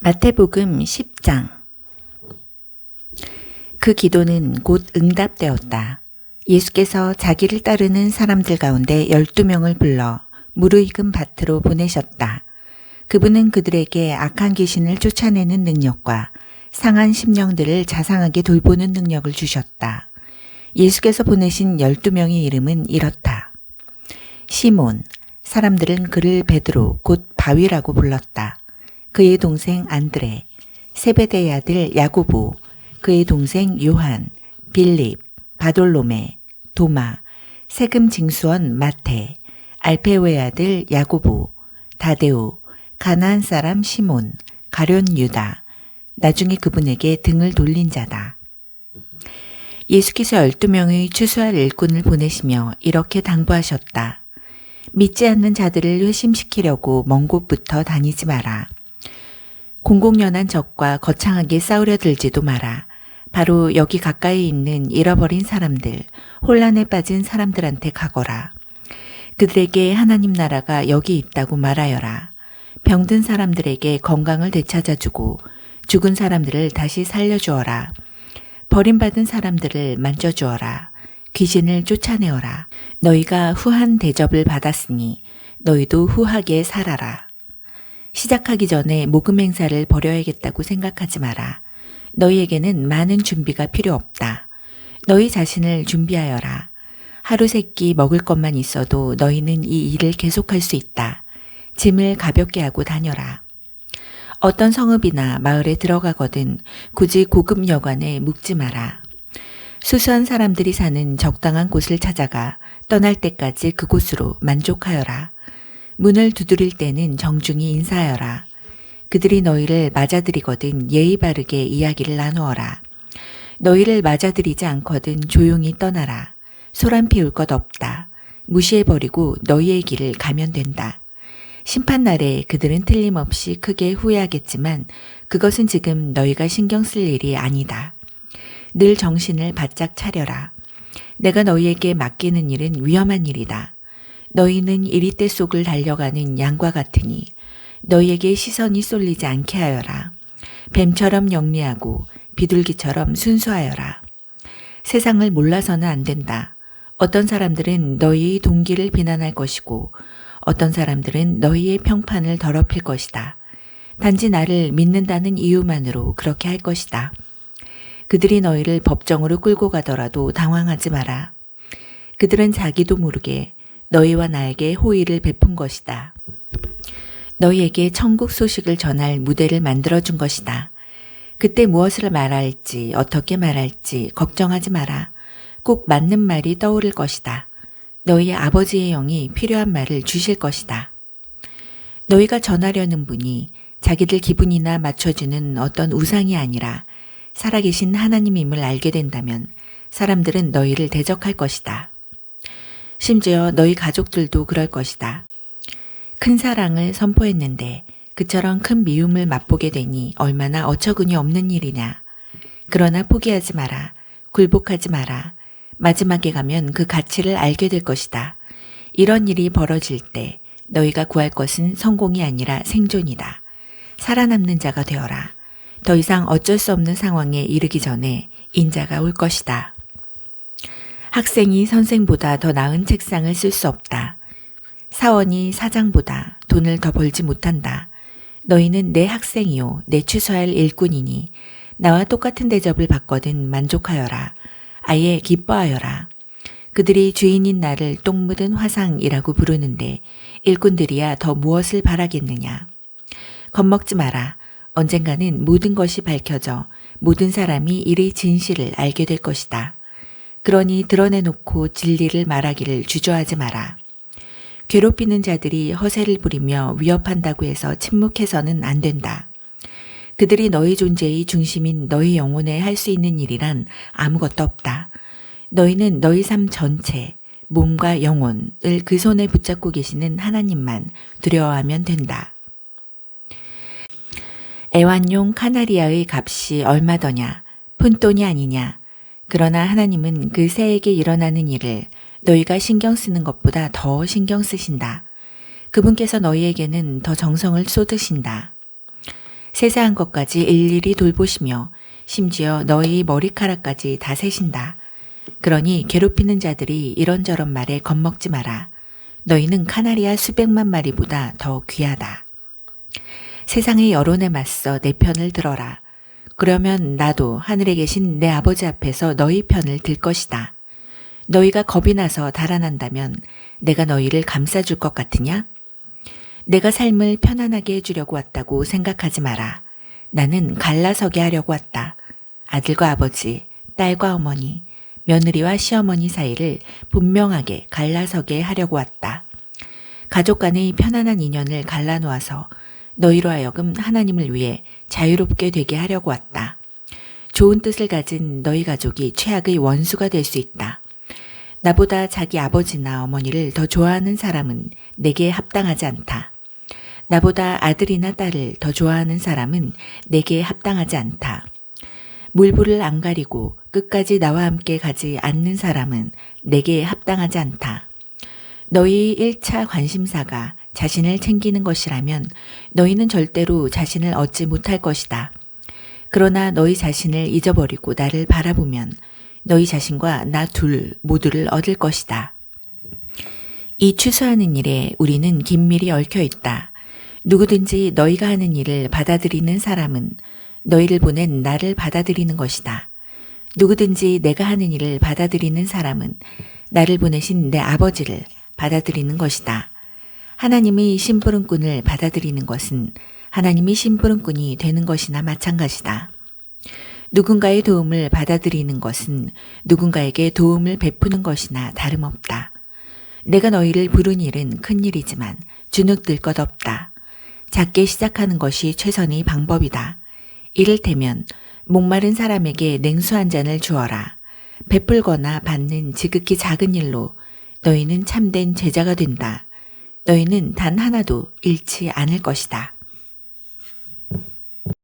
마태복음 10장. 그 기도는 곧 응답되었다. 예수께서 자기를 따르는 사람들 가운데 12명을 불러 무르익은 밭으로 보내셨다. 그분은 그들에게 악한 귀신을 쫓아내는 능력과 상한 심령들을 자상하게 돌보는 능력을 주셨다. 예수께서 보내신 12명의 이름은 이렇다. 시몬, 사람들은 그를 베드로 곧 바위라고 불렀다. 그의 동생 안드레, 세베대의 아들 야고보, 그의 동생 요한, 빌립, 바돌로메, 도마, 세금 징수원 마태, 알페오의 아들 야고보, 다데오, 가나안 사람 시몬, 가룟 유다, 나중에 그분에게 등을 돌린 자다. 예수께서 12명의 추수할 일꾼을 보내시며 이렇게 당부하셨다. 믿지 않는 자들을 회심시키려고 먼 곳부터 다니지 마라. 공공연한 적과 거창하게 싸우려 들지도 마라. 바로 여기 가까이 있는 잃어버린 사람들, 혼란에 빠진 사람들한테 가거라. 그들에게 하나님 나라가 여기 있다고 말하여라. 병든 사람들에게 건강을 되찾아주고 죽은 사람들을 다시 살려주어라. 버림받은 사람들을 만져주어라. 귀신을 쫓아내어라. 너희가 후한 대접을 받았으니 너희도 후하게 살아라. 시작하기 전에 모금 행사를 벌여야겠다고 생각하지 마라. 너희에게는 많은 준비가 필요 없다. 너희 자신을 준비하여라. 하루 세끼 먹을 것만 있어도 너희는 이 일을 계속할 수 있다. 짐을 가볍게 하고 다녀라. 어떤 성읍이나 마을에 들어가거든 굳이 고급 여관에 묵지 마라. 수수한 사람들이 사는 적당한 곳을 찾아가 떠날 때까지 그곳으로 만족하여라. 문을 두드릴 때는 정중히 인사하여라. 그들이 너희를 맞아들이거든 예의 바르게 이야기를 나누어라. 너희를 맞아들이지 않거든 조용히 떠나라. 소란 피울 것 없다. 무시해버리고 너희의 길을 가면 된다. 심판날에 그들은 틀림없이 크게 후회하겠지만 그것은 지금 너희가 신경 쓸 일이 아니다. 늘 정신을 바짝 차려라. 내가 너희에게 맡기는 일은 위험한 일이다. 너희는 이리떼 속을 달려가는 양과 같으니 너희에게 시선이 쏠리지 않게 하여라. 뱀처럼 영리하고 비둘기처럼 순수하여라. 세상을 몰라서는 안 된다. 어떤 사람들은 너희의 동기를 비난할 것이고 어떤 사람들은 너희의 평판을 더럽힐 것이다. 단지 나를 믿는다는 이유만으로 그렇게 할 것이다. 그들이 너희를 법정으로 끌고 가더라도 당황하지 마라. 그들은 자기도 모르게 너희와 나에게 호의를 베푼 것이다. 너희에게 천국 소식을 전할 무대를 만들어준 것이다. 그때 무엇을 말할지 어떻게 말할지 걱정하지 마라. 꼭 맞는 말이 떠오를 것이다. 너희의 아버지의 영이 필요한 말을 주실 것이다. 너희가 전하려는 분이 자기들 기분이나 맞춰주는 어떤 우상이 아니라 살아계신 하나님임을 알게 된다면 사람들은 너희를 대적할 것이다. 심지어 너희 가족들도 그럴 것이다. 큰 사랑을 선포했는데 그처럼 큰 미움을 맛보게 되니 얼마나 어처구니 없는 일이냐. 그러나 포기하지 마라. 굴복하지 마라. 마지막에 가면 그 가치를 알게 될 것이다. 이런 일이 벌어질 때 너희가 구할 것은 성공이 아니라 생존이다. 살아남는 자가 되어라. 더 이상 어쩔 수 없는 상황에 이르기 전에 인자가 올 것이다. 학생이 선생보다 더 나은 책상을 쓸 수 없다. 사원이 사장보다 돈을 더 벌지 못한다. 너희는 내 학생이요 내 추수할 일꾼이니 나와 똑같은 대접을 받거든 만족하여라. 아예 기뻐하여라. 그들이 주인인 나를 똥 묻은 화상이라고 부르는데 일꾼들이야 더 무엇을 바라겠느냐. 겁먹지 마라. 언젠가는 모든 것이 밝혀져 모든 사람이 이의 진실을 알게 될 것이다. 그러니 드러내놓고 진리를 말하기를 주저하지 마라. 괴롭히는 자들이 허세를 부리며 위협한다고 해서 침묵해서는 안 된다. 그들이 너희 존재의 중심인 너희 영혼에 할 수 있는 일이란 아무것도 없다. 너희는 너희 삶 전체, 몸과 영혼을 그 손에 붙잡고 계시는 하나님만 두려워하면 된다. 애완용 카나리아의 값이 얼마더냐? 푼돈이 아니냐? 그러나 하나님은 그 새에게 일어나는 일을 너희가 신경 쓰는 것보다 더 신경 쓰신다. 그분께서 너희에게는 더 정성을 쏟으신다. 세세한 것까지 일일이 돌보시며 심지어 너희 머리카락까지 다 세신다. 그러니 괴롭히는 자들이 이런저런 말에 겁먹지 마라. 너희는 카나리아 수백만 마리보다 더 귀하다. 세상의 여론에 맞서 내 편을 들어라. 그러면 나도 하늘에 계신 내 아버지 앞에서 너희 편을 들 것이다. 너희가 겁이 나서 달아난다면 내가 너희를 감싸줄 것 같으냐? 내가 삶을 편안하게 해주려고 왔다고 생각하지 마라. 나는 갈라서게 하려고 왔다. 아들과 아버지, 딸과 어머니, 며느리와 시어머니 사이를 분명하게 갈라서게 하려고 왔다. 가족 간의 편안한 인연을 갈라놓아서 너희로 하여금 하나님을 위해 자유롭게 되게 하려고 왔다. 좋은 뜻을 가진 너희 가족이 최악의 원수가 될 수 있다. 나보다 자기 아버지나 어머니를 더 좋아하는 사람은 내게 합당하지 않다. 나보다 아들이나 딸을 더 좋아하는 사람은 내게 합당하지 않다. 물불을 안 가리고 끝까지 나와 함께 가지 않는 사람은 내게 합당하지 않다. 너희 1차 관심사가 자신을 챙기는 것이라면 너희는 절대로 자신을 얻지 못할 것이다. 그러나 너희 자신을 잊어버리고 나를 바라보면 너희 자신과 나 둘 모두를 얻을 것이다. 이 추수하는 일에 우리는 긴밀히 얽혀 있다. 누구든지 너희가 하는 일을 받아들이는 사람은 너희를 보낸 나를 받아들이는 것이다. 누구든지 내가 하는 일을 받아들이는 사람은 나를 보내신 내 아버지를 받아들이는 것이다. 하나님의 심부름꾼을 받아들이는 것은 하나님이 심부름꾼이 되는 것이나 마찬가지다. 누군가의 도움을 받아들이는 것은 누군가에게 도움을 베푸는 것이나 다름없다. 내가 너희를 부른 일은 큰 일이지만 주눅들 것 없다. 작게 시작하는 것이 최선의 방법이다. 이를테면 목마른 사람에게 냉수 한 잔을 주어라. 베풀거나 받는 지극히 작은 일로 너희는 참된 제자가 된다. 너희는 단 하나도 잃지 않을 것이다.